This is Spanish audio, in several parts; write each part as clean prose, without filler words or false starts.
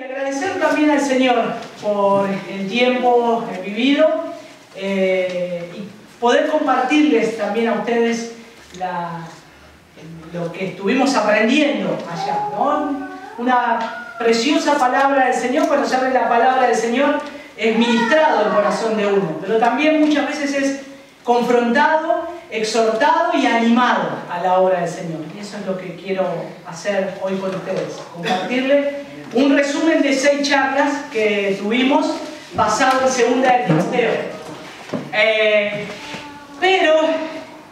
y agradecer también al Señor por el tiempo vivido y poder compartirles también a ustedes lo que estuvimos aprendiendo allá, ¿no? Una preciosa palabra del Señor. Cuando se abre la palabra del Señor es ministrado el corazón de uno, pero también muchas veces es confrontado, exhortado y animado a la obra del Señor. Y eso es lo que quiero hacer hoy con ustedes, compartirles un resumen de 6 charlas que tuvimos basado en 2 de Timoteo. Pero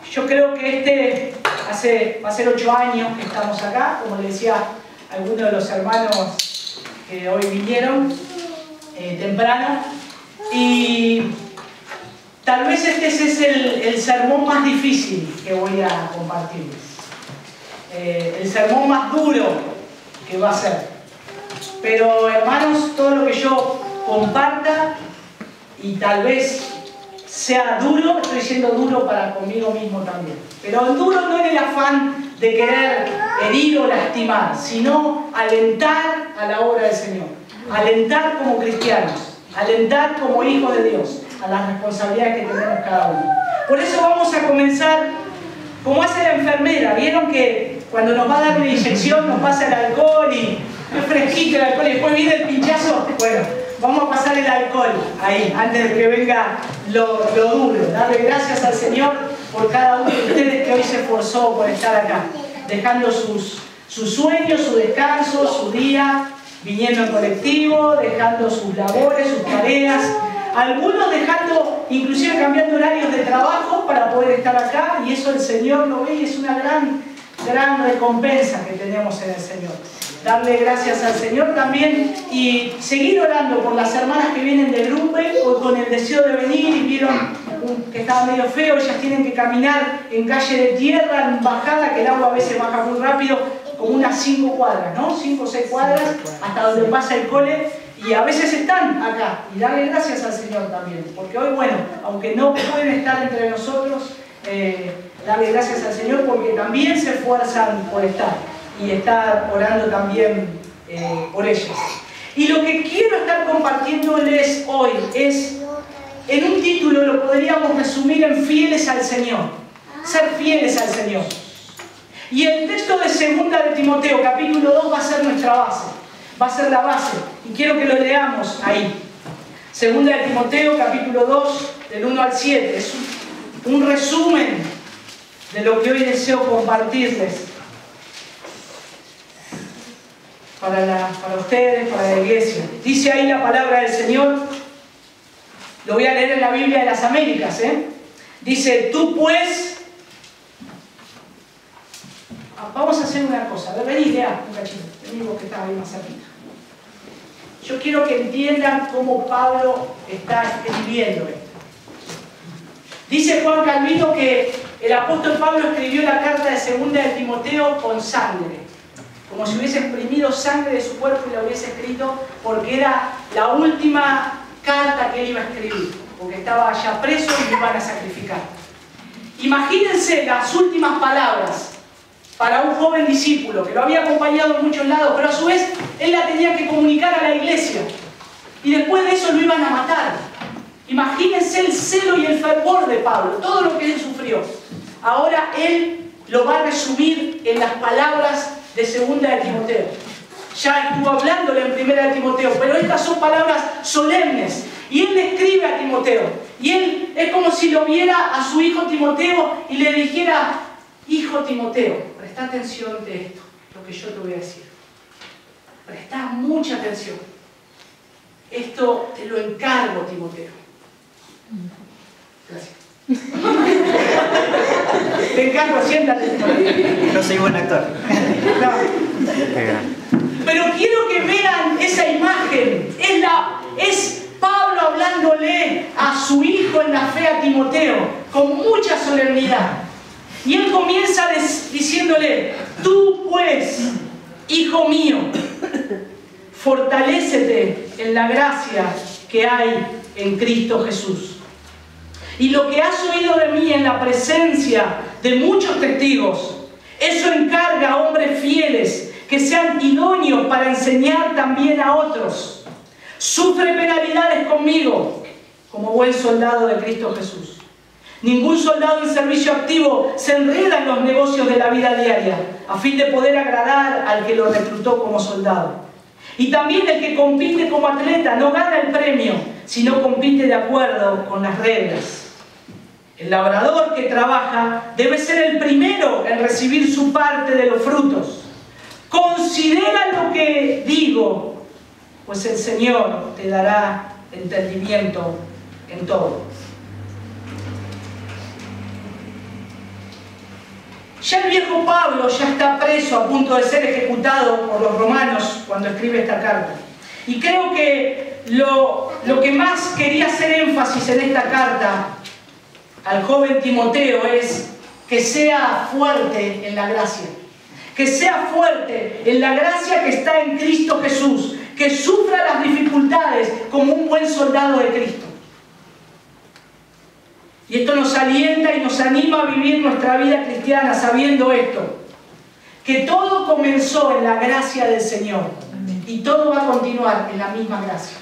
yo creo que va a ser 8 años que estamos acá, como le decía a algunos de los hermanos que hoy vinieron temprano, y tal vez este es el sermón más difícil que voy a compartirles, el sermón más duro que va a ser. Pero hermanos, todo lo que yo comparta y tal vez sea duro, estoy siendo duro para conmigo mismo también. Pero duro no en el afán de querer herir o lastimar, sino alentar a la obra del Señor, alentar como cristianos, alentar como hijos de Dios a las responsabilidades que tenemos cada uno. Por eso vamos a comenzar como hace la enfermera. Vieron que cuando nos va a dar una inyección nos pasa el alcohol y es fresquito el alcohol y después viene el pinchazo. Bueno, vamos a pasar el alcohol ahí, antes de que venga lo duro. Darle gracias al Señor por cada uno de ustedes que hoy se esforzó por estar acá, dejando sus sueños, su descanso, su día, viniendo en colectivo, dejando sus labores, sus tareas, algunos dejando, inclusive cambiando horarios de trabajo para poder estar acá, y eso el Señor lo ve y es una gran recompensa que tenemos en el Señor. Darle gracias al Señor también y seguir orando por las hermanas que vienen del grupo o con el deseo de venir y vieron que estaba medio feo. Ellas tienen que caminar en calle de tierra, en bajada, que el agua a veces baja muy rápido, como unas 5 cuadras, ¿no? 5 o 6 cuadras hasta donde pasa el cole, y a veces están acá. Y darle gracias al Señor también, porque hoy, bueno, aunque no pueden estar entre nosotros, darle gracias al Señor porque también se esfuerzan por estar y estar orando también por ellas. Y lo que quiero estar compartiéndoles hoy es, en un título lo podríamos resumir en fieles al Señor, ser fieles al Señor. Y el texto de 2 de Timoteo, capítulo 2, va a ser nuestra base, va a ser la base, y quiero que lo leamos ahí. 2 de Timoteo, capítulo 2, del 1 al 7, es un resumen de lo que hoy deseo compartirles para ustedes, para la iglesia. Dice ahí la palabra del Señor, lo voy a leer en la Biblia de las Américas, dice: tú pues, vamos a hacer una cosa, a ver, vení, lea un cachito, vení vos que estás ahí más cerquita. Yo quiero que entiendan cómo Pablo está escribiendo esto. Dice Juan Calvino que el apóstol Pablo escribió la carta de 2 de Timoteo con sangre, como si hubiese exprimido sangre de su cuerpo y la hubiese escrito, porque era la última carta que él iba a escribir, porque estaba ya preso y lo iban a sacrificar. Imagínense las últimas palabras para un joven discípulo que lo había acompañado en muchos lados, pero a su vez él la tenía que comunicar a la iglesia, y después de eso lo iban a matar. Imagínense el celo y el fervor de Pablo, todo lo que él sufrió. Ahora él lo va a resumir en las palabras de 2 de Timoteo. Ya estuvo hablándole en 1 de Timoteo, pero estas son palabras solemnes. Y él le escribe a Timoteo. Y él es como si lo viera a su hijo Timoteo y le dijera: hijo Timoteo, presta atención de esto, lo que yo te voy a decir. Presta mucha atención. Esto te lo encargo, Timoteo. Gracias. Te encargo, siéntate. No soy buen actor. No. Pero quiero que vean esa imagen. Es Pablo hablándole a su hijo en la fe, a Timoteo, con mucha solemnidad. Y él comienza diciéndole: tú pues, hijo mío, fortalécete en la gracia que hay en Cristo Jesús. Y lo que has oído de mí en la presencia de muchos testigos, eso encarga a hombres fieles que sean idóneos para enseñar también a otros. Sufre penalidades conmigo, como buen soldado de Cristo Jesús. Ningún soldado en servicio activo se enreda en los negocios de la vida diaria, a fin de poder agradar al que lo reclutó como soldado. Y también el que compite como atleta no gana el premio, sino compite de acuerdo con las reglas. El labrador que trabaja debe ser el primero en recibir su parte de los frutos. Considera lo que digo, pues el Señor te dará entendimiento en todo. Ya el viejo Pablo ya está preso, a punto de ser ejecutado por los romanos cuando escribe esta carta. Y creo que lo que más quería hacer énfasis en esta carta al joven Timoteo es que sea fuerte en la gracia. Que sea fuerte en la gracia que está en Cristo Jesús. Que sufra las dificultades como un buen soldado de Cristo. Y esto nos alienta y nos anima a vivir nuestra vida cristiana sabiendo esto. Que todo comenzó en la gracia del Señor. Y todo va a continuar en la misma gracia.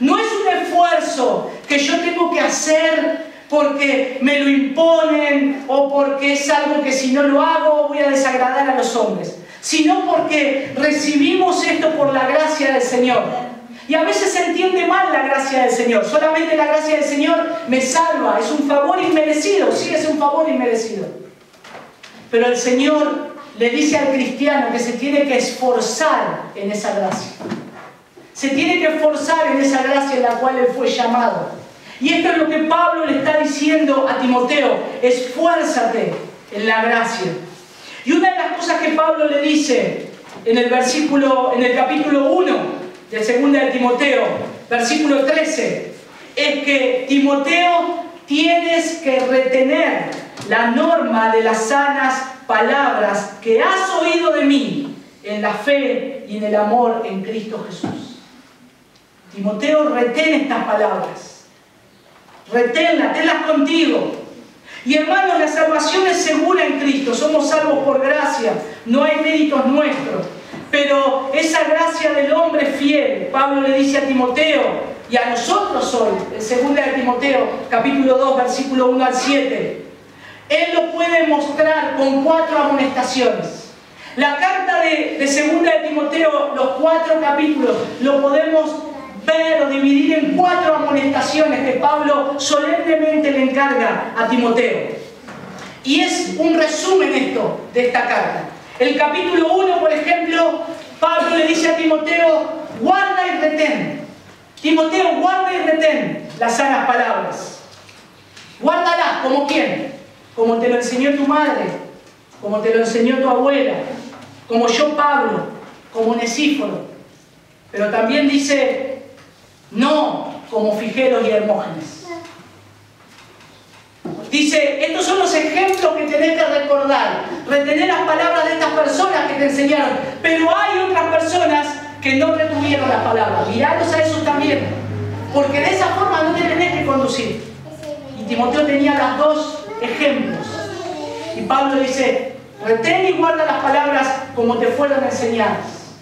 No es un esfuerzo que yo tengo que hacer porque me lo imponen o porque es algo que si no lo hago voy a desagradar a los hombres. Sino porque recibimos esto por la gracia del Señor. Y a veces se entiende mal la gracia del Señor. Solamente la gracia del Señor me salva. Es un favor inmerecido. Sí, es un favor inmerecido. Pero el Señor le dice al cristiano que se tiene que esforzar en esa gracia. Se tiene que esforzar en esa gracia en la cual él fue llamado. Y esto es lo que Pablo le está diciendo a Timoteo. Esfuérzate en la gracia. Y una de las cosas que Pablo le dice en el capítulo 1 de 2 de Timoteo, versículo 13, es que Timoteo tienes que retener la norma de las sanas palabras que has oído de mí en la fe y en el amor en Cristo Jesús. Timoteo, retén estas palabras. Reténlas, tenlas contigo. Y hermanos, la salvación es segura en Cristo. Somos salvos por gracia. No hay méritos nuestros. Pero esa gracia del hombre fiel, Pablo le dice a Timoteo y a nosotros hoy, en 2 de Timoteo, capítulo 2, versículo 1 al 7, él lo puede mostrar con 4 amonestaciones. La carta de 2 de Timoteo, los 4 capítulos, lo podemos ver o dividir en 4 amonestaciones que Pablo solemnemente le encarga a Timoteo. Y es un resumen esto de esta carta. El capítulo 1, por ejemplo, Pablo le dice a Timoteo, guarda y retén. Timoteo, guarda y retén las sanas palabras. Guárdalas, ¿como quién? Como te lo enseñó tu madre, como te lo enseñó tu abuela, como yo, Pablo, como Onesíforo. Pero también dice, no como Figelos y Hermógenes. Dice, estos son los ejemplos que tenés que recordar. Retener las palabras de estas personas que te enseñaron. Pero hay otras personas que no retuvieron las palabras. Miralos a esos también. Porque de esa forma no te tenés que conducir. Y Timoteo tenía los 2 ejemplos. Y Pablo dice, retén y guarda las palabras como te fueron enseñadas.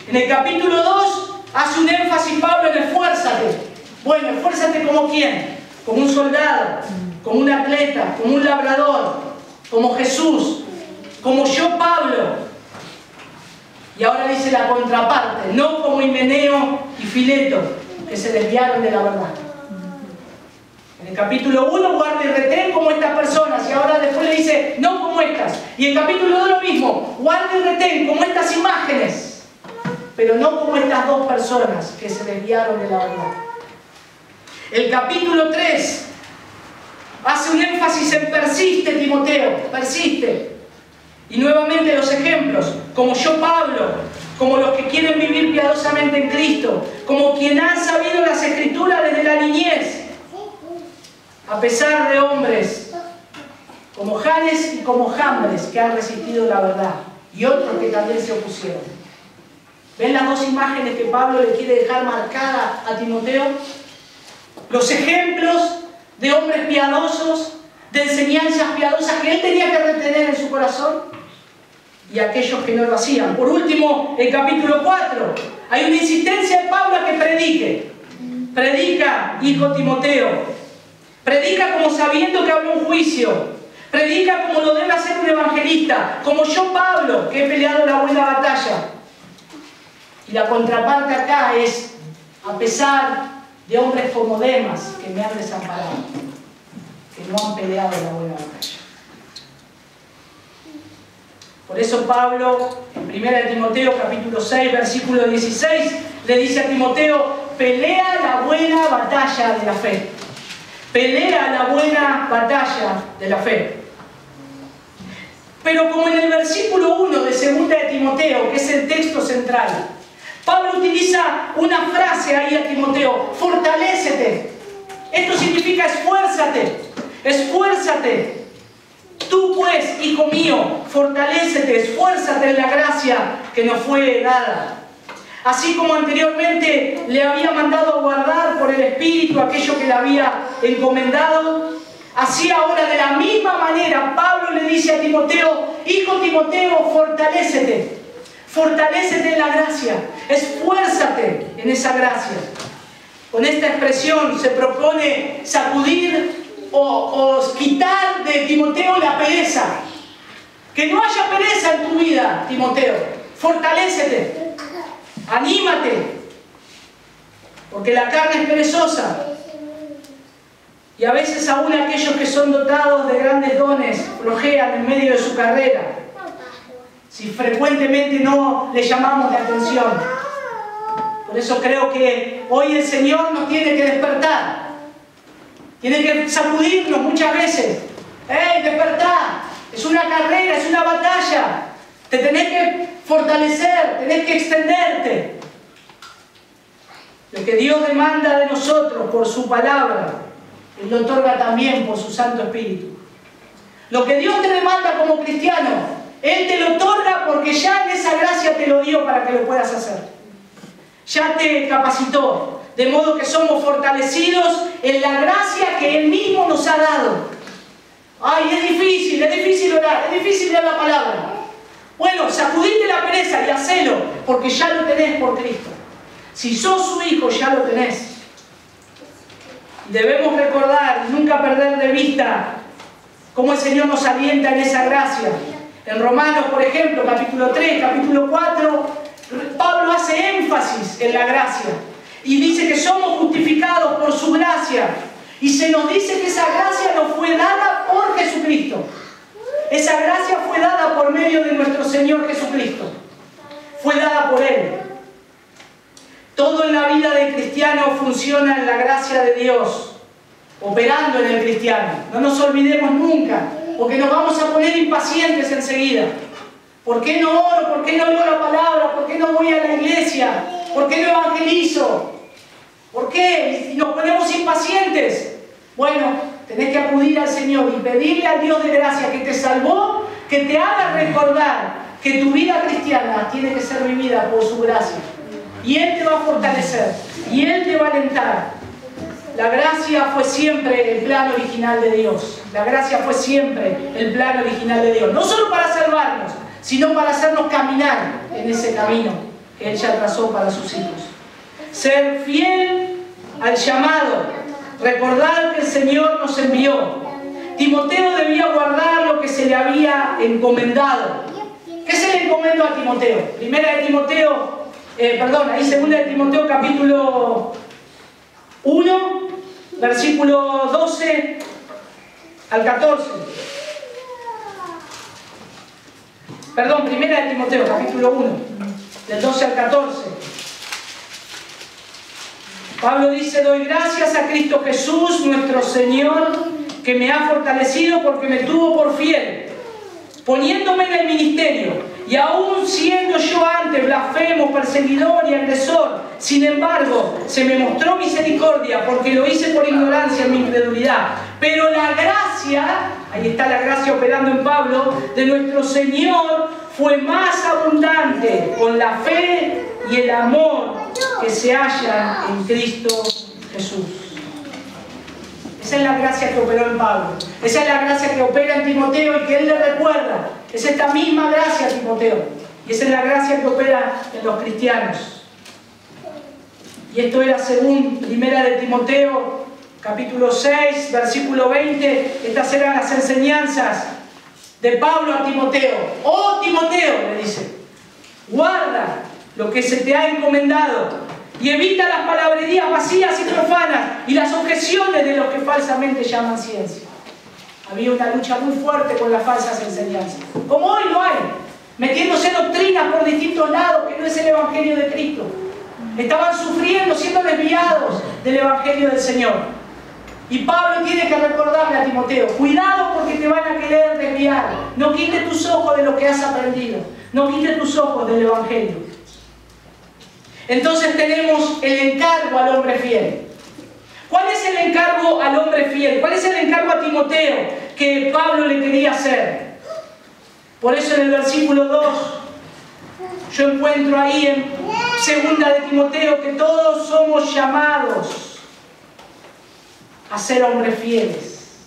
En el capítulo 2 hace un énfasis Pablo en esfuérzate. Bueno, esfuérzate como quién. Como un soldado, como un atleta, como un labrador, como Jesús, como yo, Pablo. Y ahora dice la contraparte, no como Himeneo y Fileto, que se desviaron de la verdad. En el capítulo 1, guarda y retén como estas personas, y ahora después le dice, no como estas. Y en el capítulo 2 lo mismo, guarda y retén como estas imágenes, pero no como estas 2 personas que se desviaron de la verdad. El capítulo 3 hace un énfasis en persiste, Timoteo, persiste. Y nuevamente los ejemplos, como yo, Pablo, como los que quieren vivir piadosamente en Cristo, como quien han sabido las Escrituras desde la niñez, a pesar de hombres como Janes y como Jambres que han resistido la verdad, y otros que también se opusieron. ¿Ven las 2 imágenes que Pablo le quiere dejar marcada a Timoteo? Los ejemplos de hombres piadosos, de enseñanzas piadosas que él tenía que retener en su corazón. y aquellos que no lo hacían. Por último, el capítulo 4, hay una insistencia de Pablo a que predique. Predica, hijo Timoteo. Predica como sabiendo que habrá un juicio. Predica como lo debe hacer un evangelista, como yo, Pablo, que he peleado la buena batalla. Y la contraparte acá es, a pesar de hombres como Demas, que me han desamparado, que no han peleado la buena batalla. Por eso Pablo, en 1 Timoteo capítulo 6, versículo 16, le dice a Timoteo, pelea la buena batalla de la fe. Pelea la buena batalla de la fe. Pero como en el versículo 1 de 2 de Timoteo, que es el texto central, Pablo utiliza una frase ahí a Timoteo, fortalécete. Esto significa esfuérzate, esfuérzate. Tú pues, hijo mío, fortalécete, esfuérzate en la gracia que nos fue dada. Así como anteriormente le había mandado guardar por el Espíritu aquello que le había encomendado, así ahora de la misma manera Pablo le dice a Timoteo, hijo Timoteo, fortalécete. Fortalécete en la gracia, esfuérzate en esa gracia. Con esta expresión se propone sacudir o quitar de Timoteo la pereza. Que no haya pereza en tu vida, Timoteo. Fortalécete, anímate, porque la carne es perezosa. Y a veces aún aquellos que son dotados de grandes dones flojean en medio de su carrera, si frecuentemente no le llamamos la atención. Por eso creo que hoy el Señor nos tiene que despertar. Tiene que sacudirnos muchas veces. ¡Ey, despertá! Es una carrera, es una batalla. Te tenés que fortalecer, tenés que extenderte. Lo que Dios demanda de nosotros por su palabra, Él lo otorga también por su Santo Espíritu. Lo que Dios te demanda como cristiano, Él te lo otorga porque ya en esa gracia te lo dio para que lo puedas hacer. Ya te capacitó. De modo que somos fortalecidos en la gracia que Él mismo nos ha dado. Ay, es difícil orar, es difícil leer la palabra. Bueno, sacudite la pereza y hacelo, porque ya lo tenés por Cristo. Si sos su hijo, ya lo tenés. Debemos recordar, nunca perder de vista cómo el Señor nos alienta en esa gracia. En Romanos, por ejemplo, capítulo 3, capítulo 4, Pablo hace énfasis en la gracia. Y dice que somos justificados por su gracia. Y se nos dice que esa gracia nos fue dada por Jesucristo. Esa gracia fue dada por medio de nuestro Señor Jesucristo. Fue dada por Él. Todo en la vida del cristiano funciona en la gracia de Dios, operando en el cristiano. No nos olvidemos nunca, porque nos vamos a poner impacientes enseguida. ¿Por qué no oro? ¿Por qué no leo la palabra? ¿Por qué no voy a la iglesia? ¿Por qué no evangelizo? ¿Por qué? Y nos ponemos impacientes. Bueno, tenés que acudir al Señor y pedirle al Dios de gracia que te salvó, que te haga recordar que tu vida cristiana tiene que ser vivida por su gracia. Y Él te va a fortalecer, y Él te va a alentar. La gracia fue siempre el plan original de Dios. La gracia fue siempre el plan original de Dios. No solo para salvarnos, sino para hacernos caminar en ese camino que Él ya trazó para sus hijos. Ser fiel al llamado, recordar que el Señor nos envió. Timoteo debía guardar lo que se le había encomendado. ¿Qué se le encomendó a Timoteo? Segunda de Timoteo capítulo 1, versículo 12 al 14. Primera de Timoteo capítulo 1, del 12 al 14. Pablo dice, doy gracias a Cristo Jesús, nuestro Señor, que me ha fortalecido porque me tuvo por fiel, poniéndome en el ministerio, y aún siendo yo antes blasfemo, perseguidor y agresor, sin embargo, se me mostró misericordia porque lo hice por ignorancia en mi incredulidad. Pero la gracia, ahí está la gracia operando en Pablo, de nuestro Señor fue más abundante con la fe y el amor que se hallan en Cristo Jesús. Esa es la gracia que operó en Pablo. Esa es la gracia que opera en Timoteo y que él le recuerda. Es esta misma gracia, Timoteo. Y esa es la gracia que opera en los cristianos. Y esto era según 1 de Timoteo, capítulo 6, versículo 20. Estas eran las enseñanzas de Pablo a Timoteo. Oh Timoteo, le dice, guarda lo que se te ha encomendado y evita las palabrerías vacías y profanas y las objeciones de los que falsamente llaman ciencia. Había una lucha muy fuerte con las falsas enseñanzas, como hoy lo hay, metiéndose doctrinas por distintos lados que no es el Evangelio de Cristo. Estaban sufriendo, siendo desviados del Evangelio del Señor. Y Pablo tiene que recordarle a Timoteo, cuidado porque te van a querer desviar. No quites tus ojos de lo que has aprendido. No quites tus ojos del Evangelio. Entonces tenemos el encargo al hombre fiel. ¿Cuál es el encargo al hombre fiel? ¿Cuál es el encargo a Timoteo que Pablo le quería hacer? Por eso en el versículo 2 yo encuentro ahí en 2 de Timoteo que todos somos llamados a ser hombres fieles.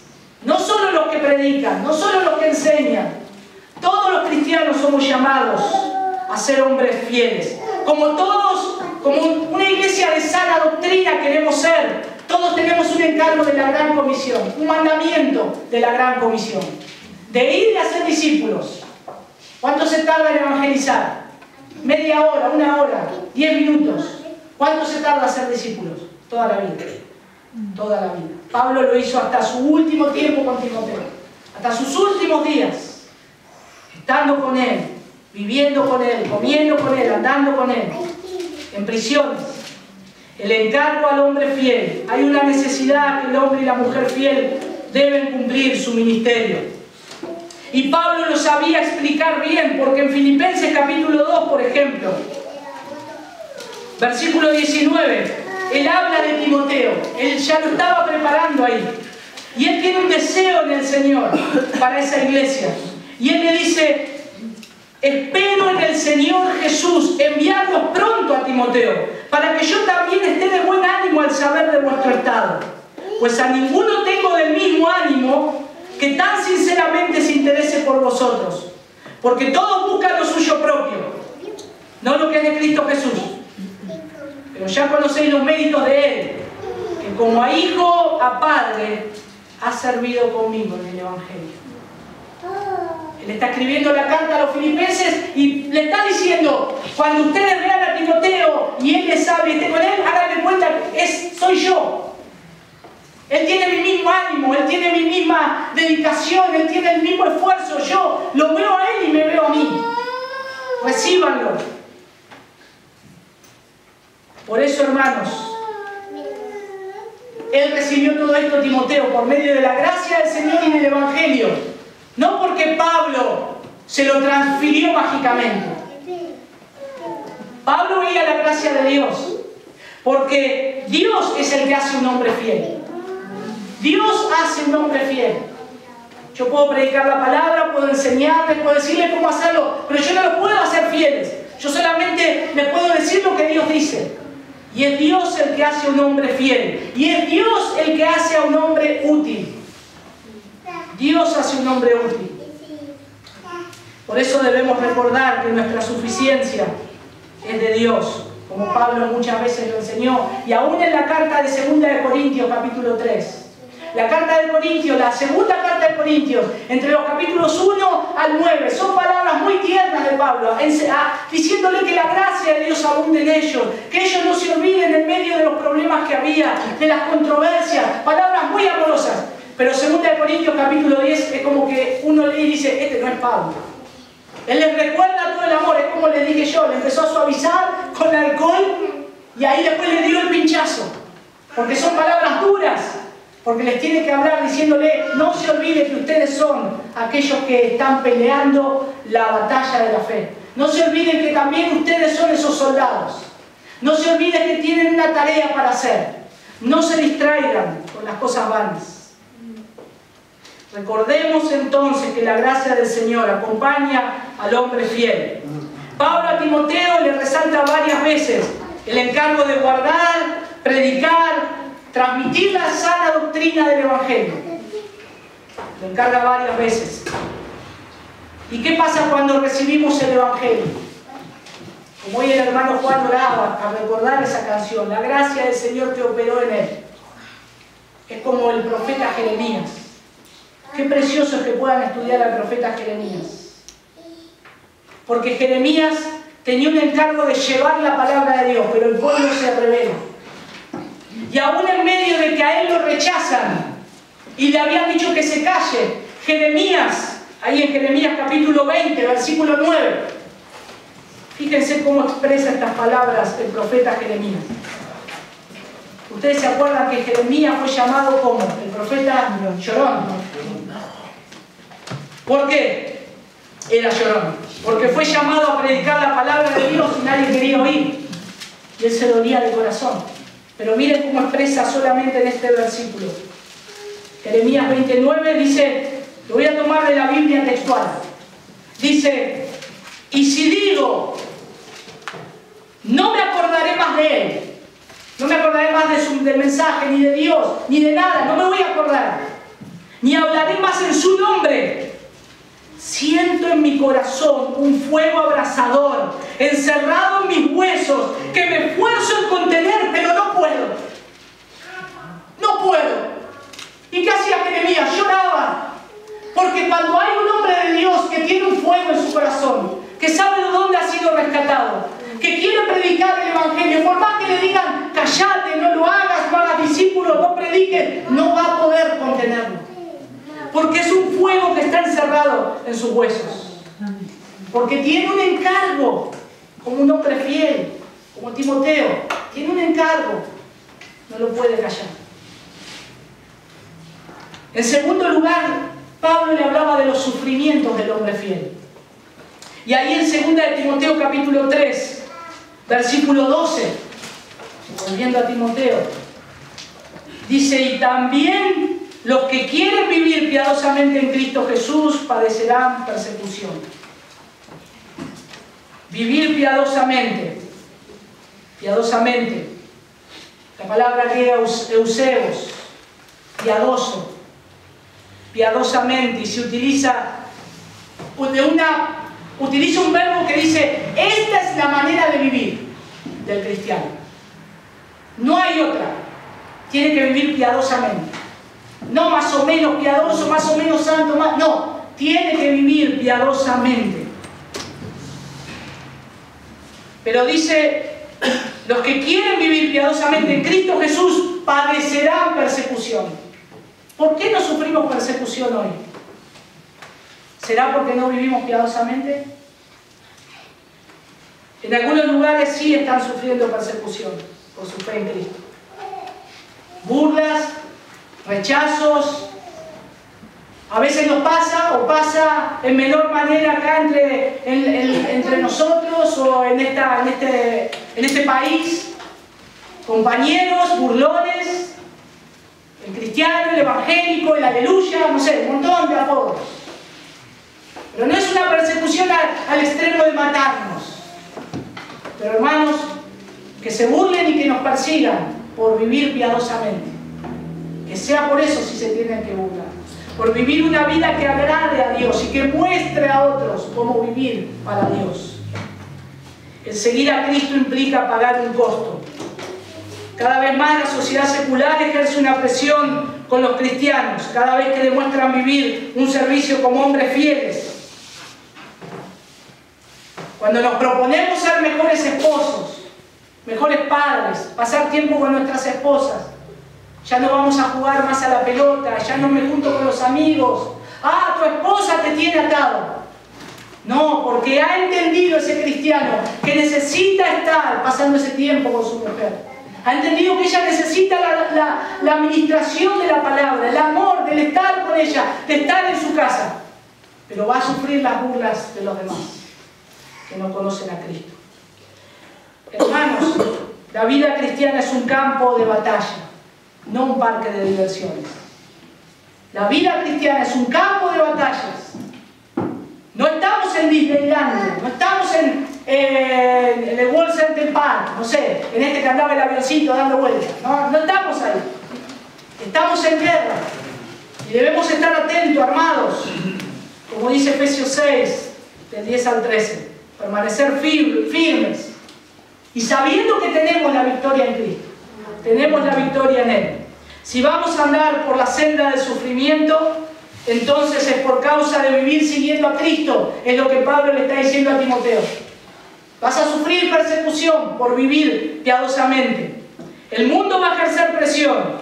No solo los que predican, no solo los que enseñan. Todos los cristianos somos llamados a ser hombres fieles. Como todos, como una iglesia de sana doctrina queremos ser, todos tenemos un encargo de la gran comisión, un mandamiento de la gran comisión, de ir y hacer discípulos. ¿Cuánto se tarda en evangelizar? ¿Media hora, una hora, 10 minutos? ¿Cuánto se tarda hacer discípulos? Toda la vida. Toda la vida. Pablo lo hizo hasta su último tiempo con Timoteo, hasta sus últimos días, estando con él, viviendo con él, comiendo con él, andando con él, en prisiones. El encargo al hombre fiel. Hay una necesidad que el hombre y la mujer fiel deben cumplir su ministerio. Y Pablo lo sabía explicar bien, porque en Filipenses capítulo 2, por ejemplo, versículo 19, él habla de Timoteo, él ya lo estaba preparando ahí. Y él tiene un deseo en el Señor para esa iglesia. Y él le dice, espero en el Señor Jesús enviarlos pronto a Timoteo, para que yo también esté de buen ánimo al saber de vuestro estado. Pues a ninguno tengo del mismo ánimo que tan sinceramente se interese por vosotros. Porque todos buscan lo suyo propio, no lo que es de Cristo Jesús. Pero ya conocéis los méritos de Él, que como a hijo, a padre, ha servido conmigo en el Evangelio. Él está escribiendo la carta a los filipenses y le está diciendo, cuando ustedes vean a Timoteo y él les hable y esté con él, háganme cuenta, soy yo. Él tiene mi mismo ánimo, él tiene mi misma dedicación, él tiene el mismo esfuerzo. Yo lo veo a él y me veo a mí. Recíbanlo. Por eso, hermanos, él recibió todo esto, Timoteo, por medio de la gracia del Señor y del Evangelio. No porque Pablo se lo transfirió mágicamente. Pablo veía la gracia de Dios, porque Dios es el que hace un hombre fiel. Dios hace un hombre fiel. Yo puedo predicar la palabra, puedo enseñarles, puedo decirles cómo hacerlo, pero yo no los puedo hacer fieles. Yo solamente les puedo decir lo que Dios dice. Y es Dios el que hace un hombre fiel. Y es Dios el que hace a un hombre útil. Dios hace un hombre útil. Por eso debemos recordar que nuestra suficiencia es de Dios, como Pablo muchas veces lo enseñó. Y aún en la carta de 2 de Corintios, capítulo 3. La carta de Corintios, la segunda carta de Corintios, entre los capítulos 1 al 9, son palabras muy tiernas de Pablo, diciéndole que la gracia de Dios abunde en ellos, que ellos no se olviden en medio de los problemas que había, de las controversias, palabras muy amorosas. Pero 2 de Corintios capítulo 10 es como que uno lee y dice, este no es Pablo. Él les recuerda todo el amor, es como les dije yo, le empezó a suavizar con alcohol y ahí después le dio el pinchazo, porque son palabras duras. Porque les tiene que hablar diciéndole, no se olvide que ustedes son aquellos que están peleando la batalla de la fe. No se olviden que también ustedes son esos soldados. No se olviden que tienen una tarea para hacer. No se distraigan con las cosas vanas. Recordemos entonces que la gracia del Señor acompaña al hombre fiel. Pablo a Timoteo le resalta varias veces el encargo de guardar, predicar, transmitir la sana doctrina del Evangelio. Lo encarga varias veces. ¿Y qué pasa cuando recibimos el Evangelio? Como hoy el hermano Juan oraba a recordar esa canción, la gracia del Señor que operó en él. Es como el profeta Jeremías. Qué precioso es que puedan estudiar al profeta Jeremías. Porque Jeremías tenía un encargo de llevar la palabra de Dios, pero el pueblo se rebela. Y aún en medio de que a él lo rechazan y le habían dicho que se calle, Jeremías, ahí en Jeremías capítulo 20, versículo 9, fíjense cómo expresa estas palabras el profeta Jeremías. Ustedes se acuerdan que Jeremías fue llamado como el profeta llorón. ¿Por qué era llorón? Porque fue llamado a predicar la palabra de Dios y nadie quería oír. Y él se dolía de corazón. Pero miren cómo expresa solamente en este versículo. Jeremías 29 dice, lo voy a tomar de la Biblia textual. Dice, y si digo, no me acordaré más de él, no me acordaré más del mensaje, ni de Dios, ni de nada, no me voy a acordar, ni hablaré más en su nombre. Siento en mi corazón un fuego abrasador, encerrado en mis huesos, que me esfuerzo en contener, pero no puedo. No puedo. ¿Y qué hacía Jeremías? Lloraba. Porque cuando hay un hombre de Dios que tiene un fuego en su corazón, que sabe de dónde ha sido rescatado, que quiere predicar el Evangelio, por más que le digan, callate, no lo hagas, no hagas discípulos, no prediques, no va a poder contenerlo. Porque es un fuego que está encerrado en sus huesos. Porque tiene un encargo, como un hombre fiel, como Timoteo, tiene un encargo, no lo puede callar. En segundo lugar, Pablo le hablaba de los sufrimientos del hombre fiel. Y ahí en 2 de Timoteo capítulo 3, versículo 12, volviendo a Timoteo, dice, y también los que quieren vivir piadosamente en Cristo Jesús padecerán persecución. Vivir piadosamente. Piadosamente. La palabra griega euseos, piadoso. Piadosamente. Y se utiliza un verbo que dice, esta es la manera de vivir del cristiano. No hay otra. Tiene que vivir piadosamente. No más o menos piadoso, más o menos santo, más. No, tiene que vivir piadosamente. Pero dice, los que quieren vivir piadosamente en Cristo Jesús padecerán persecución. ¿Por qué no sufrimos persecución hoy? ¿Será porque no vivimos piadosamente? En algunos lugares sí están sufriendo persecución por su fe en Cristo. Burlas, rechazos, a veces nos pasa o pasa en menor manera acá entre nosotros o en este país, compañeros, burlones, el cristiano, el evangélico, el aleluya, no sé, un montón de apodos. Pero no es una persecución al extremo de matarnos. Pero hermanos, que se burlen y que nos persigan por vivir piadosamente. Que sea por eso si se tienen que burlar. Por vivir una vida que agrade a Dios y que muestre a otros cómo vivir para Dios. El seguir a Cristo implica pagar un costo. Cada vez más la sociedad secular ejerce una presión con los cristianos, cada vez que demuestran vivir un servicio como hombres fieles. Cuando nos proponemos ser mejores esposos, mejores padres, pasar tiempo con nuestras esposas, ya no vamos a jugar más a la pelota, ya no me junto con los amigos. Ah, tu esposa te tiene atado. No, porque ha entendido ese cristiano que necesita estar pasando ese tiempo con su mujer. Ha entendido que ella necesita la administración de la palabra, el amor, del estar con ella, de estar en su casa. Pero va a sufrir las burlas de los demás, que no conocen a Cristo. Hermanos, la vida cristiana es un campo de batalla, no un parque de diversiones. La vida cristiana es un campo de batallas. No estamos en Disneyland, no estamos en el World Center Park, no sé, en este que andaba el avioncito dando vueltas. No estamos ahí. Estamos en guerra. Y debemos estar atentos, armados, como dice Efesios 6, del 10 al 13, permanecer firmes y sabiendo que tenemos la victoria en Cristo, tenemos la victoria en Él. Si vamos a andar por la senda del sufrimiento, entonces es por causa de vivir siguiendo a Cristo, es lo que Pablo le está diciendo a Timoteo. Vas a sufrir persecución por vivir piadosamente. El mundo va a ejercer presión.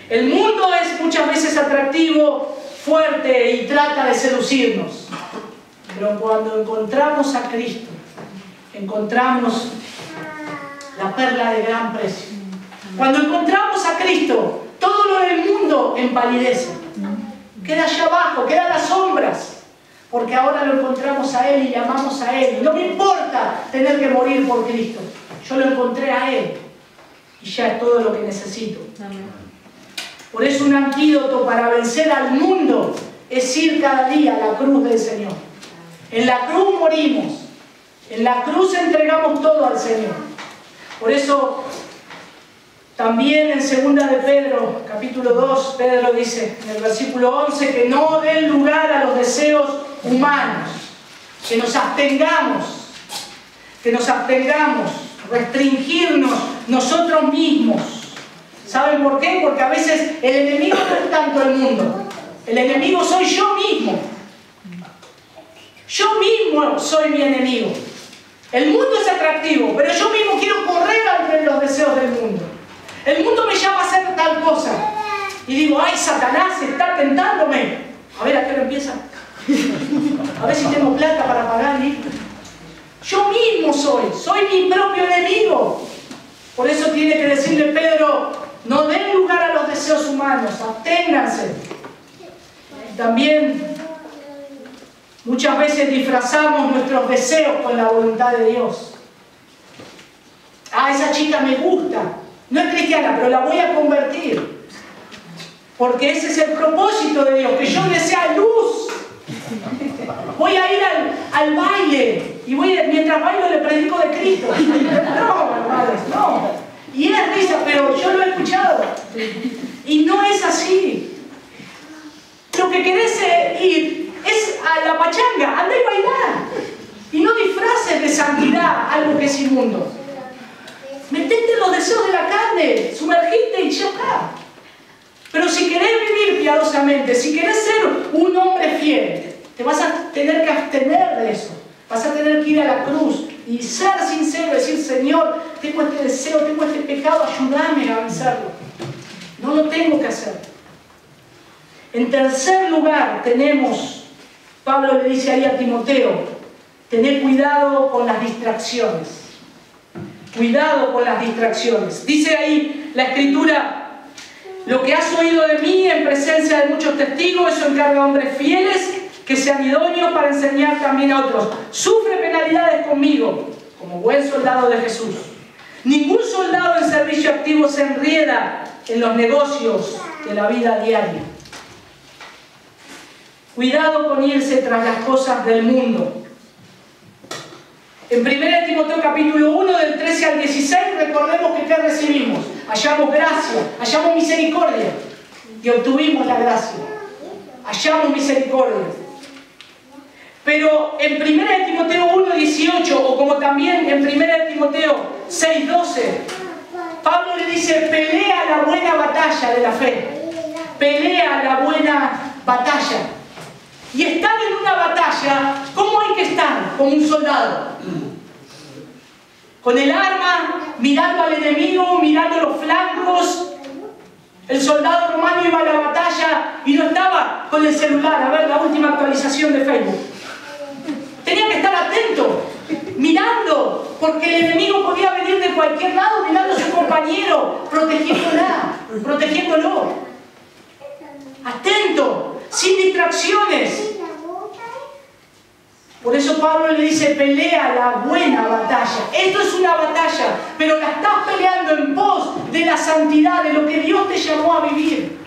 El mundo es muchas veces atractivo, fuerte y trata de seducirnos. Pero cuando encontramos a Cristo, encontramos la perla de gran precio. Cuando encontramos a Cristo, todo lo del mundo empalidece. Queda allá abajo, quedan las sombras. Porque ahora lo encontramos a Él y le amamos a Él. Y no me importa tener que morir por Cristo. Yo lo encontré a Él. Y ya es todo lo que necesito. Por eso un antídoto para vencer al mundo es ir cada día a la cruz del Señor. En la cruz morimos. En la cruz entregamos todo al Señor. Por eso también en 2 de Pedro, capítulo 2, Pedro dice en el versículo 11 que no den lugar a los deseos humanos, que nos abstengamos, restringirnos nosotros mismos. ¿Saben por qué? Porque a veces el enemigo no es tanto el mundo, el enemigo soy yo mismo. Yo mismo soy mi enemigo. El mundo es atractivo, pero yo mismo quiero correr ante los deseos del mundo. El mundo me llama a hacer tal cosa. Y digo, ay, Satanás está tentándome. A ver, ¿a qué hora empieza? A ver si tengo plata para pagar. Yo mismo soy mi propio enemigo. Por eso tiene que decirle Pedro, no den lugar a los deseos humanos, absténganse. También muchas veces disfrazamos nuestros deseos con la voluntad de Dios. Ah, esa chica me gusta. No es cristiana, pero la voy a convertir. Porque ese es el propósito de Dios, que yo le sea luz. Voy a ir al baile y mientras bailo le predico de Cristo. No, hermanos, no. Y es risa, pero yo lo he escuchado. Y no es así. Lo que querés ir es a la pachanga, anda y bailar. Y no disfraces de santidad algo que es inmundo. Metete en los deseos de la carne, sumergite y ya está. Pero si querés vivir piadosamente, si querés ser un hombre fiel, te vas a tener que abstener de eso. Vas a tener que ir a la cruz y ser sincero, decir, Señor, tengo este deseo, tengo este pecado, ayúdame a vencerlo. No lo tengo que hacer. En tercer lugar tenemos, Pablo le dice ahí a Timoteo, tener cuidado con las distracciones. Cuidado con las distracciones. Dice ahí la Escritura, lo que has oído de mí en presencia de muchos testigos, eso encarga a hombres fieles que sean idóneos para enseñar también a otros. Sufre penalidades conmigo, como buen soldado de Jesús. Ningún soldado en servicio activo se enrieda en los negocios de la vida diaria. Cuidado con irse tras las cosas del mundo. En 1 Timoteo capítulo 1, del 13 al 16, recordemos que ¿qué recibimos? Hallamos gracia, hallamos misericordia. Y obtuvimos la gracia. Hallamos misericordia. Pero en 1 Timoteo 1, 18, o como también en 1 Timoteo 6, 12, Pablo le dice, pelea la buena batalla de la fe. Pelea la buena batalla. Y estar en una batalla, ¿cómo hay que estar? Como un soldado. Con el arma, mirando al enemigo, mirando los flancos. El soldado romano iba a la batalla y no estaba con el celular a ver la última actualización de Facebook. Tenía que estar atento, mirando, porque el enemigo podía venir de cualquier lado, mirando a su compañero, protegiéndolo. Atento, sin distracciones. Por eso Pablo le dice, pelea la buena batalla. Esto es una batalla, pero la estás peleando en pos de la santidad, de lo que Dios te llamó a vivir.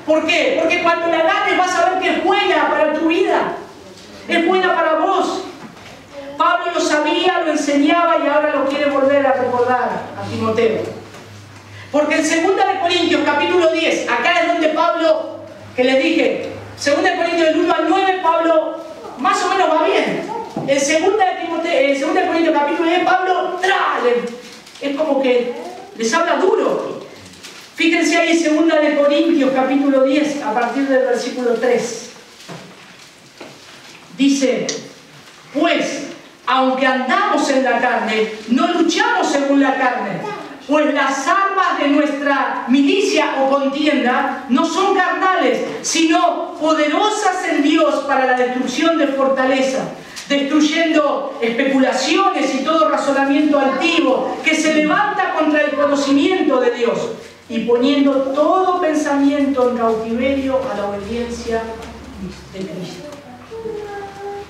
¿Por qué? Porque cuando la ganes vas a ver que es buena para tu vida. Es buena para vos. Pablo lo sabía, lo enseñaba y ahora lo quiere volver a recordar a Timoteo. Porque en 2 Corintios capítulo 10, acá es donde Pablo, que les dije, 2 Corintios del 1 al 9, Pablo más o menos va bien. En 2 Corintios capítulo 10, Pablo es como que les habla duro. Fíjense ahí en 2 Corintios capítulo 10, a partir del versículo 3. Dice, pues, aunque andamos en la carne, no luchamos según la carne, pues las armas de nuestra milicia o contienda no son carnales, sino poderosas en Dios para la destrucción de fortaleza, destruyendo especulaciones y todo razonamiento altivo que se levanta contra el conocimiento de Dios, y poniendo todo pensamiento en cautiverio a la obediencia de Cristo.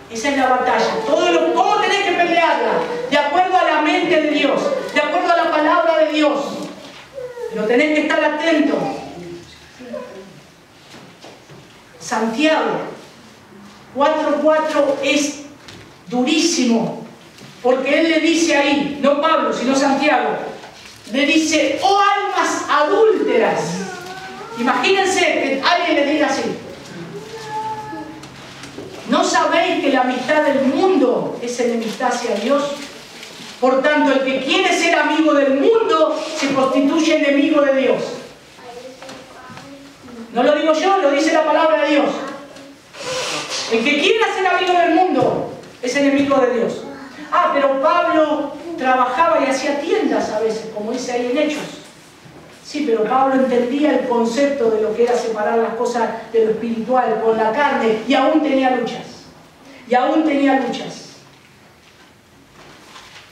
Esa es la batalla. ¿Cómo tenés que pelearla? De acuerdo a la mente de Dios, de acuerdo a la palabra de Dios. Pero tenés que estar atento. Santiago 4:4 es durísimo, porque él le dice ahí, no Pablo, sino Santiago, le dice, oh almas adúlteras. Imagínense que alguien le diga así. ¿No sabéis que la amistad del mundo es enemistad hacia Dios? Por tanto, el que quiere ser amigo del mundo se constituye enemigo de Dios. No lo digo yo, lo dice la palabra de Dios. El que quiera ser amigo del mundo es enemigo de Dios. Ah, pero Pablo trabajaba y hacía tiendas a veces, como dice ahí en Hechos. Sí, pero Pablo entendía el concepto de lo que era separar las cosas de lo espiritual con la carne, y aún tenía luchas. Y aún tenía luchas.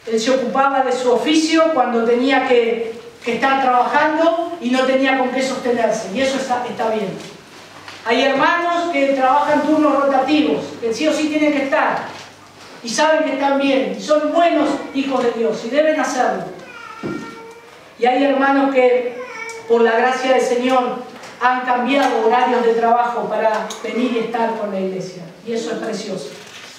Él se ocupaba de su oficio cuando tenía que estar trabajando y no tenía con qué sostenerse. Y eso está bien. Hay hermanos que trabajan turnos rotativos, que sí o sí tienen que estar. Y saben que están bien. Y son buenos hijos de Dios y deben hacerlo. Y hay hermanos que, por la gracia del Señor, han cambiado horarios de trabajo para venir y estar con la iglesia. Y eso es precioso.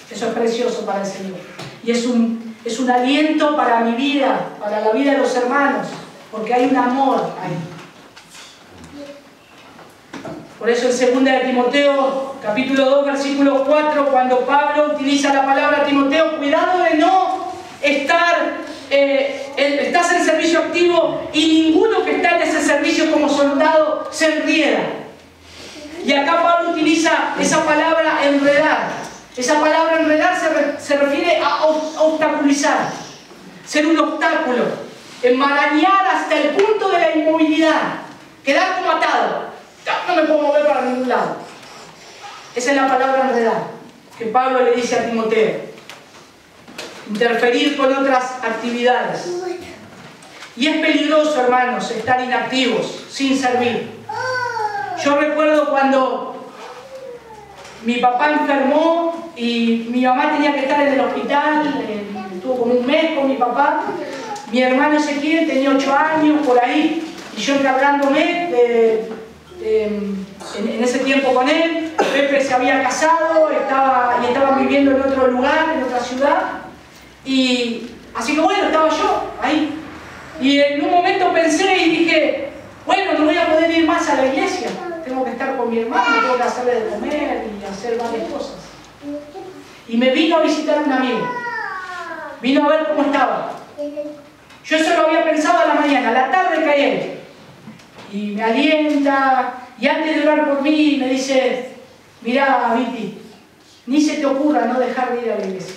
Eso es precioso para el Señor. Y es un aliento para mi vida, para la vida de los hermanos, porque hay un amor ahí. Por eso en 2 Timoteo, capítulo 2, versículo 4, cuando Pablo utiliza la palabra Timoteo, cuidado de no estás en servicio activo y ninguno que está en ese servicio como soldado se enrieda. Y acá Pablo utiliza esa palabra enredar. Esa palabra enredar se refiere a obstaculizar, ser un obstáculo, enmarañar hasta el punto de la inmovilidad, quedar como atado. No me puedo mover para ningún lado. Esa es la palabra enredar que Pablo le dice a Timoteo. Interferir con otras actividades. Y es peligroso, hermanos, estar inactivos, sin servir. Yo recuerdo cuando mi papá enfermó y mi mamá tenía que estar en el hospital, estuvo como un mes con mi papá. Mi hermano Ezequiel tenía 8 años, por ahí, y yo encargándome en ese tiempo con él. Pepe se había casado, estaban viviendo en otro lugar, en otra ciudad. Y así que bueno, estaba yo ahí. Y en un momento pensé y dije, bueno, no voy a poder ir más a la iglesia. Tengo que estar con mi hermano, tengo que hacerle de comer y hacer varias cosas. Y me vino a visitar un amigo. Vino a ver cómo estaba. Yo eso lo había pensado a la mañana, a la tarde caí él. Y me alienta, y antes de orar por mí me dice, mirá, Viti, ni se te ocurra no dejar de ir a la iglesia.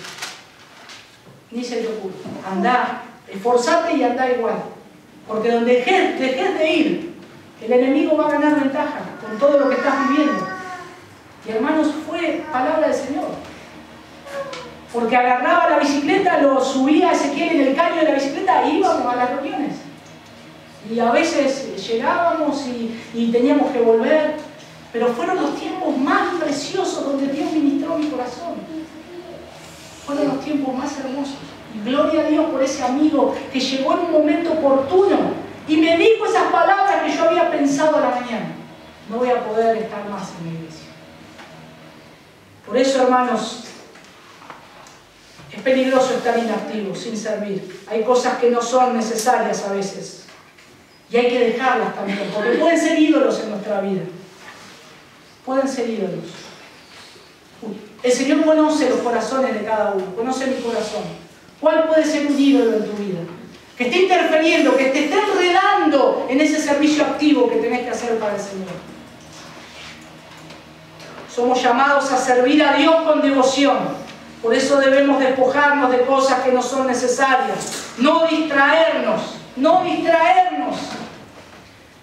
Ni se te ocurra. Andá, esforzate y andá igual. Porque donde dejes de ir, el enemigo va a ganar ventaja con todo lo que estás viviendo. Y hermanos, fue palabra del Señor. Porque agarraba la bicicleta, lo subía a Ezequiel en el caño de la bicicleta e íbamos a las reuniones. Y a veces llegábamos y teníamos que volver. Pero fueron los tiempos más preciosos donde Dios ministró mi corazón. Fueron los tiempos más hermosos. Y gloria a Dios por ese amigo que llegó en un momento oportuno y me dijo esas palabras que yo había pensado a la mañana. No voy a poder estar más en la iglesia. Por eso, hermanos, es peligroso estar inactivo, sin servir. Hay cosas que no son necesarias a veces. Y hay que dejarlas también, porque pueden ser ídolos en nuestra vida. pueden ser ídolos. El Señor conoce los corazones de cada uno, conoce mi corazón. ¿Cuál puede ser un ídolo en tu vida? Que esté interfiriendo, que te esté enredando en ese servicio activo que tenés que hacer para el Señor. Somos llamados a servir a Dios con devoción. Por eso debemos despojarnos de cosas que no son necesarias. No distraernos, no distraernos.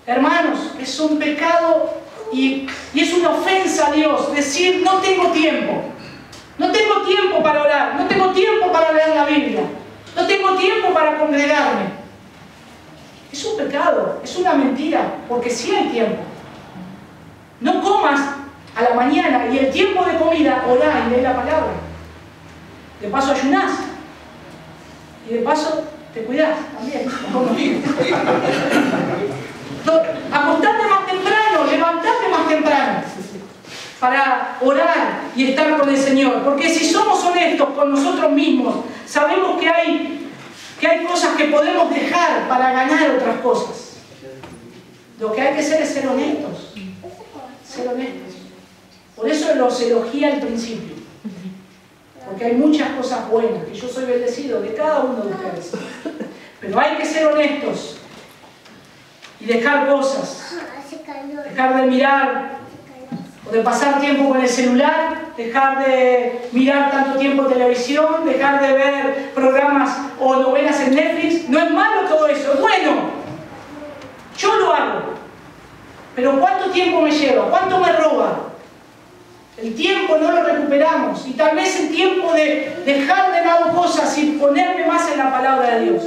Hermanos, es un pecado y es una ofensa a Dios decir no tengo tiempo. No tengo tiempo para orar, no tengo tiempo para leer la Biblia, no tengo tiempo para congregarme. Es un pecado, es una mentira, porque sí hay tiempo. No comas a la mañana y el tiempo de comida, orá y lee la palabra. De paso ayunás. Y de paso te cuidás también. Acostate más temprano, levantate más temprano para orar y estar con el Señor. Porque si somos honestos con nosotros mismos, sabemos que hay cosas que podemos dejar para ganar otras cosas. Lo que hay que hacer es ser honestos. Ser honestos. Por eso los elogié al principio. Porque hay muchas cosas buenas, que yo soy bendecido de cada uno de ustedes. Pero hay que ser honestos y dejar cosas. Dejar de mirar o de pasar tiempo con el celular, dejar de mirar tanto tiempo televisión, dejar de ver programas o novelas en Netflix. No es malo todo eso, es bueno. Yo lo hago. Pero ¿cuánto tiempo me lleva? ¿Cuánto me roba? El tiempo no lo recuperamos. Y tal vez el tiempo de dejar de lado cosas y ponerme más en la palabra de Dios.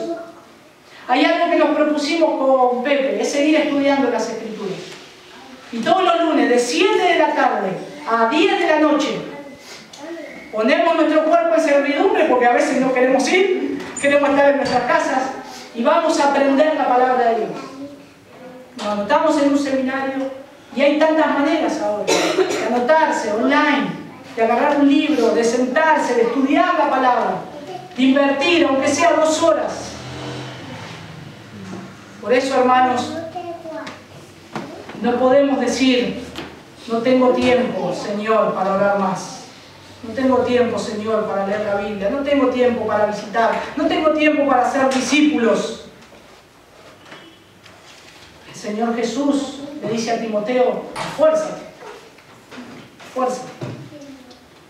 Hay algo que nos propusimos con Pepe, es seguir estudiando las Escrituras. Y todos los lunes, de 7 de la tarde a 10 de la noche, ponemos nuestro cuerpo en servidumbre, porque a veces no queremos ir, queremos estar en nuestras casas, y vamos a aprender la palabra de Dios. Nos anotamos en un seminario, y hay tantas maneras ahora, de anotarse online, de agarrar un libro, de sentarse, de estudiar la palabra, de invertir, aunque sea 2 horas. Por eso, hermanos, no podemos decir, no tengo tiempo, Señor, para orar más. No tengo tiempo, Señor, para leer la Biblia. No tengo tiempo para visitar. No tengo tiempo para ser discípulos. El Señor Jesús le dice a Timoteo, esfuérzate. Esfuérzate.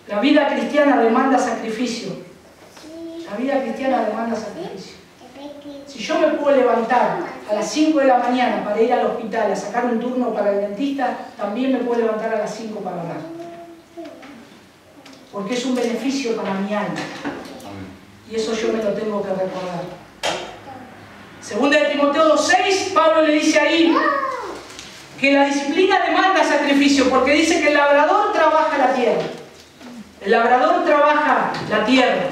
La vida cristiana demanda sacrificio. La vida cristiana demanda sacrificio. Si yo me puedo levantar a las 5 de la mañana para ir al hospital a sacar un turno para el dentista, también me puedo levantar a las 5 para orar. Porque es un beneficio para mi alma. Y eso yo me lo tengo que recordar. Segunda de Timoteo 2:6, Pablo le dice ahí que la disciplina demanda sacrificio, porque dice que el labrador trabaja la tierra. El labrador trabaja la tierra.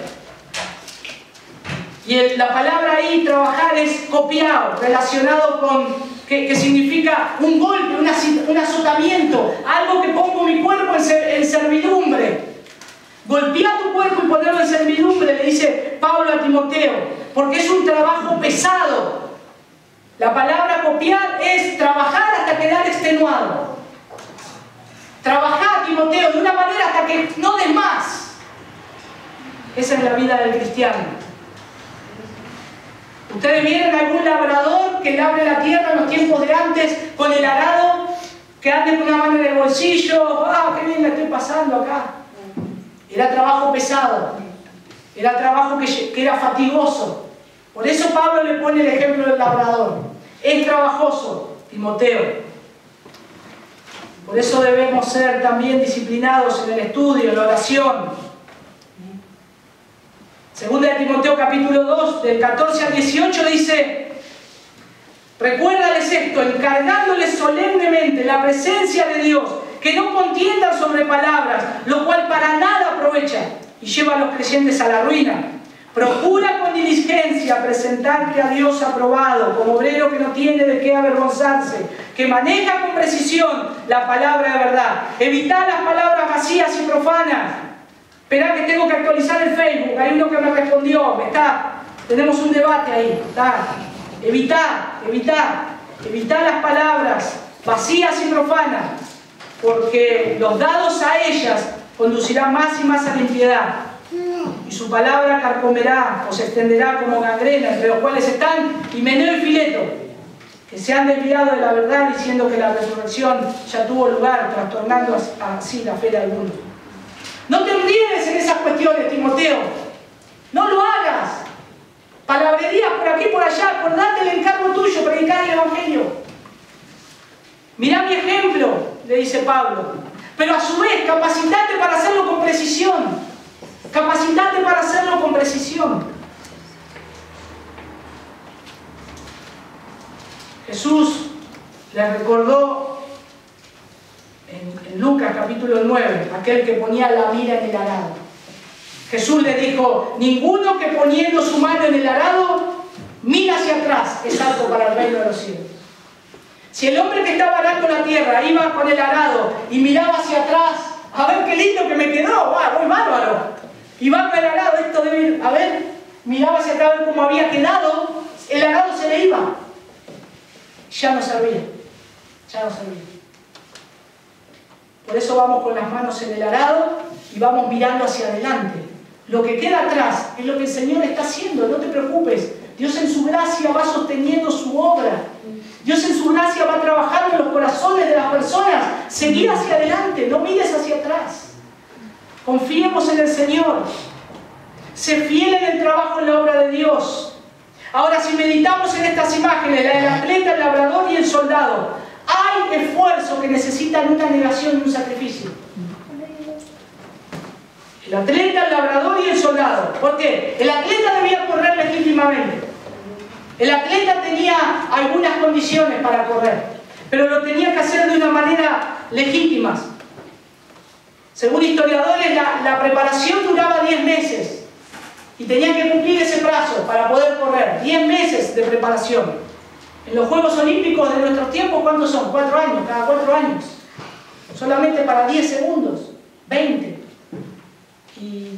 Y la palabra ahí, trabajar, es copiado, relacionado con, que significa un golpe, un azotamiento, algo que pongo mi cuerpo en servidumbre. Golpea tu cuerpo y ponerlo en servidumbre, le dice Pablo a Timoteo, porque es un trabajo pesado. La palabra copiar es trabajar hasta quedar extenuado. Trabajar, Timoteo, de una manera hasta que no des más. Esa es la vida del cristiano. ¿Ustedes vieron algún labrador que labre la tierra en los tiempos de antes con el arado? Que ande con una mano en el bolsillo. ¡Ah, qué bien la estoy pasando acá! Era trabajo pesado. Era trabajo que era fatigoso. Por eso Pablo le pone el ejemplo del labrador. Es trabajoso, Timoteo. Por eso debemos ser también disciplinados en el estudio, en la oración. Segunda de Timoteo capítulo 2, del 14 al 18 dice: recuérdales esto, encargándoles solemnemente la presencia de Dios, que no contiendan sobre palabras, lo cual para nada aprovecha y lleva a los creyentes a la ruina. Procura con diligencia presentarte a Dios aprobado, como obrero que no tiene de qué avergonzarse, que maneja con precisión la palabra de verdad. Evita las palabras vacías y profanas. Esperá que tengo que actualizar el Facebook, hay uno que me respondió, tenemos un debate ahí, Evitá las palabras vacías y profanas. porque los dados a ellas conducirán más y más a la impiedad, y su palabra carcomerá o se extenderá como gangrena, entre los cuales están Himeneo y Fileto, que se han desviado de la verdad diciendo que la resurrección ya tuvo lugar, trastornando así la fe de algunos. No te olvides en esas cuestiones, Timoteo. No lo hagas. Palabrerías por aquí y por allá. Acordate el encargo tuyo, predicar el Evangelio. Mirá mi ejemplo, le dice Pablo. Pero a su vez, capacitate para hacerlo con precisión. Capacitate para hacerlo con precisión. Jesús les recordó en Lucas capítulo 9, aquel que ponía la mira en el arado. Jesús le dijo, ninguno que poniendo su mano en el arado mira hacia atrás es apto para el reino de los cielos. Si el hombre que estaba arando la tierra iba con el arado y miraba hacia atrás, a ver qué lindo que me quedó, muy bárbaro. Y va con el arado, esto debe ir, a ver, miraba hacia atrás a ver cómo había quedado, el arado se le iba. Ya no servía, ya no servía. Por eso vamos con las manos en el arado y vamos mirando hacia adelante. Lo que queda atrás es lo que el Señor está haciendo, no te preocupes. Dios en su gracia va sosteniendo su obra. Dios en su gracia va trabajando en los corazones de las personas. Seguí hacia adelante, no mires hacia atrás. Confiemos en el Señor. Sé fiel en el trabajo en la obra de Dios. Ahora, si meditamos en estas imágenes, la del atleta, el labrador y el soldado, hay esfuerzos que necesitan una negación y un sacrificio. El atleta, el labrador y el soldado. ¿Por qué? El atleta debía correr legítimamente. El atleta tenía algunas condiciones para correr, pero lo tenía que hacer de una manera legítima. Según historiadores, la preparación duraba 10 meses y tenía que cumplir ese plazo para poder correr. 10 meses de preparación. En los Juegos Olímpicos de nuestros tiempos, ¿cuántos son? 4 años, cada 4 años. Solamente para 10 segundos, 20. Y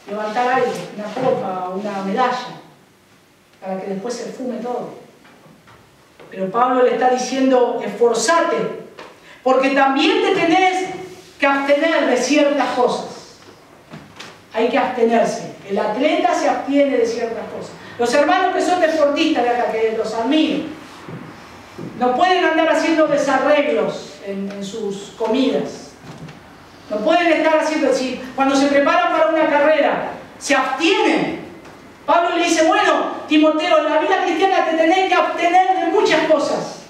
levantar algo, una copa, una medalla, para que después se fume todo. Pero Pablo le está diciendo, esforzate, porque también te tenés que abstener de ciertas cosas. Hay que abstenerse. El atleta se abstiene de ciertas cosas. Los hermanos que son deportistas de acá, que los admiro, no pueden andar haciendo desarreglos en sus comidas. No pueden estar haciendo así. Cuando se preparan para una carrera, se abstienen. Pablo le dice, bueno, Timoteo, en la vida cristiana te tenés que abstener de muchas cosas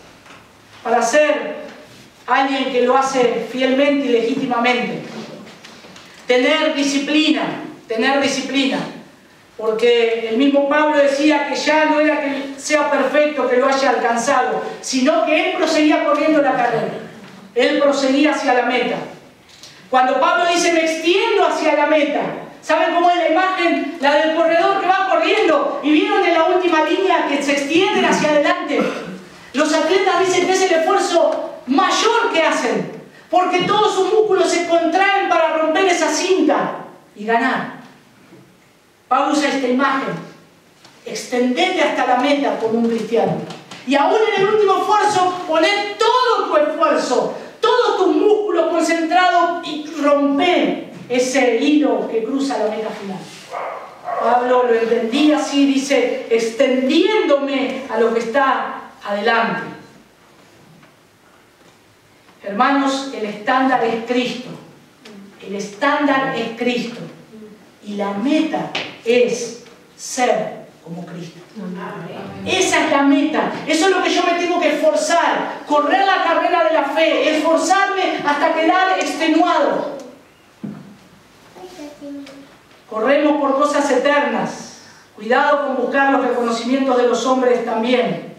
para ser alguien que lo hace fielmente y legítimamente. Tener disciplina, porque el mismo Pablo decía que ya no era que sea perfecto, que lo haya alcanzado, sino que él proseguía corriendo la carrera. Él proseguía hacia la meta. Cuando Pablo dice, me extiendo hacia la meta, ¿saben cómo es la imagen? La del corredor que va corriendo y vieron en la última línea que se extienden hacia adelante. Los atletas dicen que es el esfuerzo mayor que hacen, porque todos sus músculos se contraen para romper esa cinta y ganar. Pablo usa esta imagen. Extendete hasta la meta como un cristiano. Y aún en el último esfuerzo, poner todo tu esfuerzo, todos tus músculos concentrados y romper ese hilo que cruza la meta final. Pablo lo entendía así, dice, extendiéndome a lo que está adelante. Hermanos, el estándar es Cristo. El estándar es Cristo. Y la meta es ser como Cristo. Esa es la meta. Eso es lo que yo me tengo que esforzar. Correr la carrera de la fe. Esforzarme hasta quedar extenuado. Corremos por cosas eternas. Cuidado con buscar los reconocimientos de los hombres también.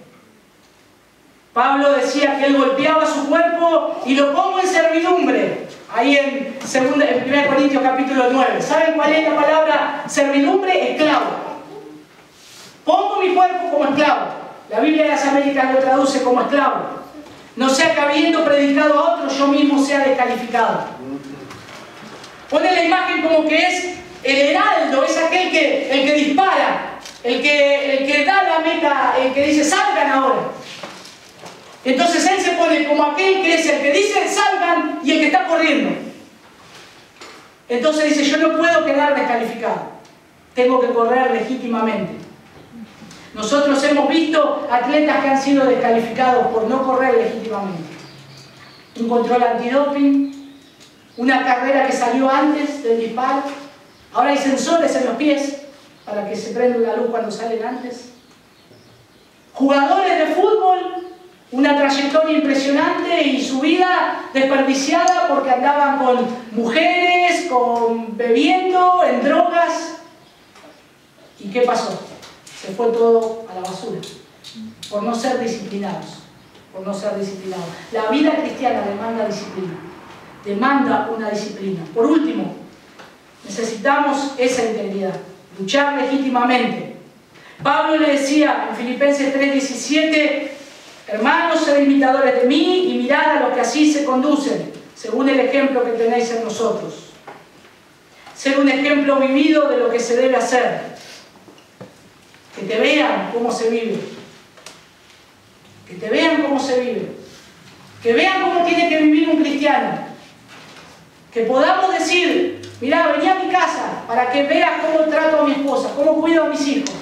Pablo decía que él golpeaba su cuerpo y lo pongo en servidumbre. Ahí en 1 Corintios capítulo 9. ¿Saben cuál es la palabra servidumbre? Esclavo. Pongo mi cuerpo como esclavo. La Biblia de las Américas lo traduce como esclavo. No sea que habiendo predicado a otros, yo mismo sea descalificado. Pone la imagen como que es el heraldo, es aquel el que dispara, el que da la meta, el que dice salgan ahora. Entonces él se pone poniéndose como aquel que es el que dice salgan y el que está corriendo. Entonces dice, yo no puedo quedar descalificado, tengo que correr legítimamente. Nosotros hemos visto atletas que han sido descalificados por no correr legítimamente. Un control antidoping, una carrera que salió antes del disparo, ahora hay sensores en los pies para que se prenda la luz cuando salen antes. Jugadores de fútbol, una trayectoria impresionante y su vida desperdiciada porque andaban con mujeres, bebiendo, en drogas. ¿Y qué pasó? Se fue todo a la basura por no ser disciplinados. Por no ser disciplinados. La vida cristiana demanda disciplina. Demanda una disciplina. Por último, necesitamos esa integridad. Luchar legítimamente. Pablo le decía en Filipenses 3:17, hermanos, sed imitadores de mí y mirad a los que así se conducen, según el ejemplo que tenéis en nosotros. Ser un ejemplo vivido de lo que se debe hacer. Que te vean cómo se vive. Que te vean cómo se vive. Que vean cómo tiene que vivir un cristiano. Que podamos decir, mirá, vení a mi casa para que veas cómo trato a mi esposa, cómo cuido a mis hijos.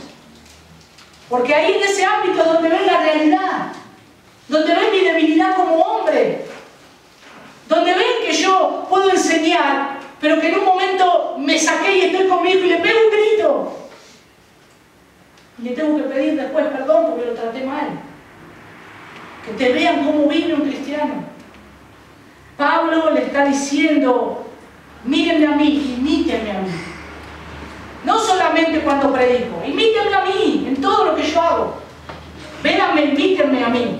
Porque ahí en ese ámbito es donde ven la realidad. Donde ven mi debilidad como hombre. Donde ven que yo puedo enseñar, pero que en un momento me saqué y estoy con mi hijo y le pego un grito. Y le tengo que pedir después perdón porque lo traté mal. Que te vean cómo vive un cristiano. Pablo le está diciendo, mírenme a mí, imítenme a mí. No solamente cuando predico, imítenme a mí en todo lo que yo hago. Véanme, imítenme a mí.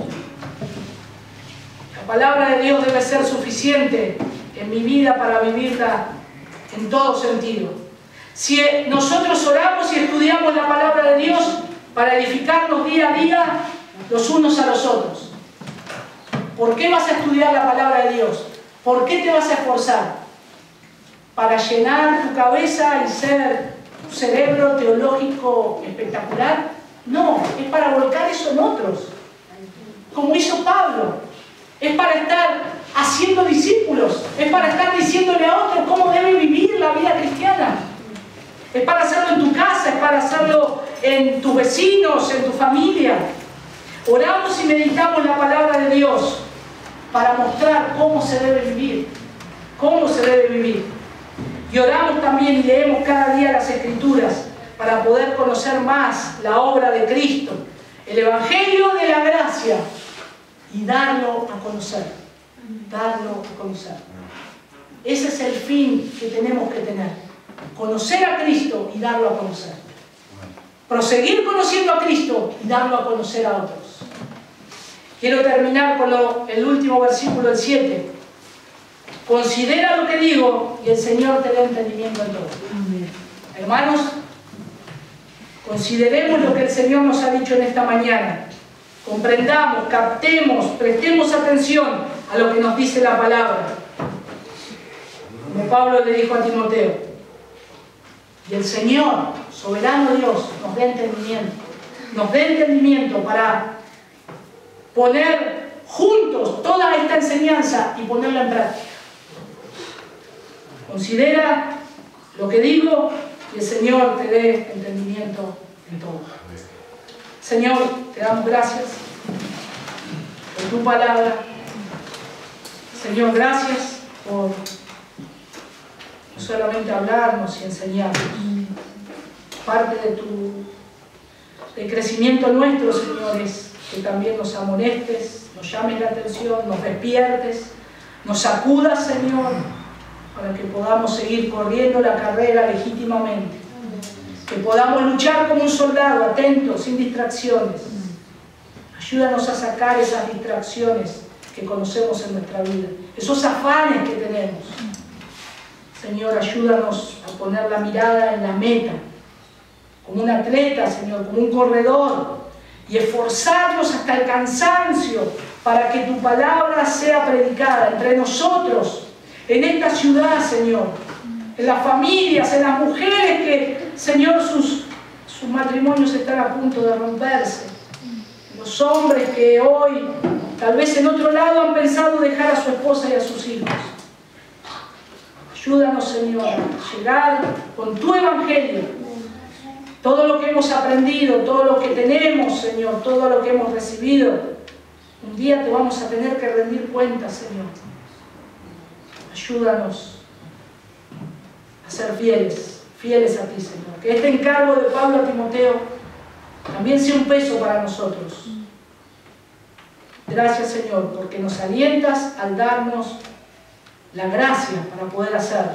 La palabra de Dios debe ser suficiente en mi vida para vivirla en todo sentido. Si nosotros oramos y estudiamos la palabra de Dios para edificarnos día a día los unos a los otros. ¿Por qué vas a estudiar la palabra de Dios? ¿Por qué te vas a esforzar? ¿Para llenar tu cabeza y ser un cerebro teológico espectacular? No, es para volcar eso en otros. Como hizo Pablo. Es para estar haciendo discípulos. Es para estar diciéndole a otros cómo debe vivir la vida cristiana. Es para hacerlo en tu casa, es para hacerlo en tus vecinos, en tu familia. Oramos y meditamos la palabra de Dios para mostrar cómo se debe vivir. Cómo se debe vivir. Y oramos también y leemos cada día las Escrituras para poder conocer más la obra de Cristo, el Evangelio de la gracia, y darlo a conocer. Darlo a conocer. Ese es el fin que tenemos que tener. Conocer a Cristo y darlo a conocer. Proseguir conociendo a Cristo y darlo a conocer a otros. Quiero terminar con el último versículo, el 7. Considera lo que digo y el Señor te dé entendimiento en todo. Hermanos, consideremos lo que el Señor nos ha dicho en esta mañana. Comprendamos, captemos, prestemos atención a lo que nos dice la palabra. Como Pablo le dijo a Timoteo. Y el Señor, soberano Dios, nos dé entendimiento. Nos dé entendimiento para poner juntos toda esta enseñanza y ponerla en práctica. Considera lo que digo y el Señor te dé entendimiento en todo. Señor, te damos gracias por tu palabra. Señor, gracias por no solamente hablarnos y enseñarnos. Parte del crecimiento nuestro, Señor, es que también nos amonestes, nos llames la atención, nos despiertes, nos sacudas, Señor, para que podamos seguir corriendo la carrera legítimamente. Que podamos luchar como un soldado, atento, sin distracciones. Ayúdanos a sacar esas distracciones que conocemos en nuestra vida, esos afanes que tenemos. Señor, ayúdanos a poner la mirada en la meta, como un atleta, Señor, como un corredor, y esforzarnos hasta el cansancio para que tu palabra sea predicada entre nosotros, en esta ciudad, Señor, en las familias, en las mujeres que, Señor, sus matrimonios están a punto de romperse, los hombres que hoy Tal vez en otro lado han pensado dejar a su esposa y a sus hijos. Ayúdanos, Señor, a llegar con tu evangelio. Todo lo que hemos aprendido, todo lo que tenemos, Señor, todo lo que hemos recibido, un día te vamos a tener que rendir cuentas, Señor. Ayúdanos a ser fieles, fieles a ti, Señor. Que este encargo de Pablo a Timoteo también sea un peso para nosotros. Gracias, Señor, porque nos alientas al darnos la gracia para poder hacerlo.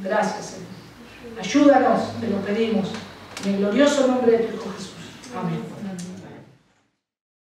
Gracias, Señor. Ayúdanos, te lo pedimos. En el glorioso nombre de tu Hijo Jesús. Amén.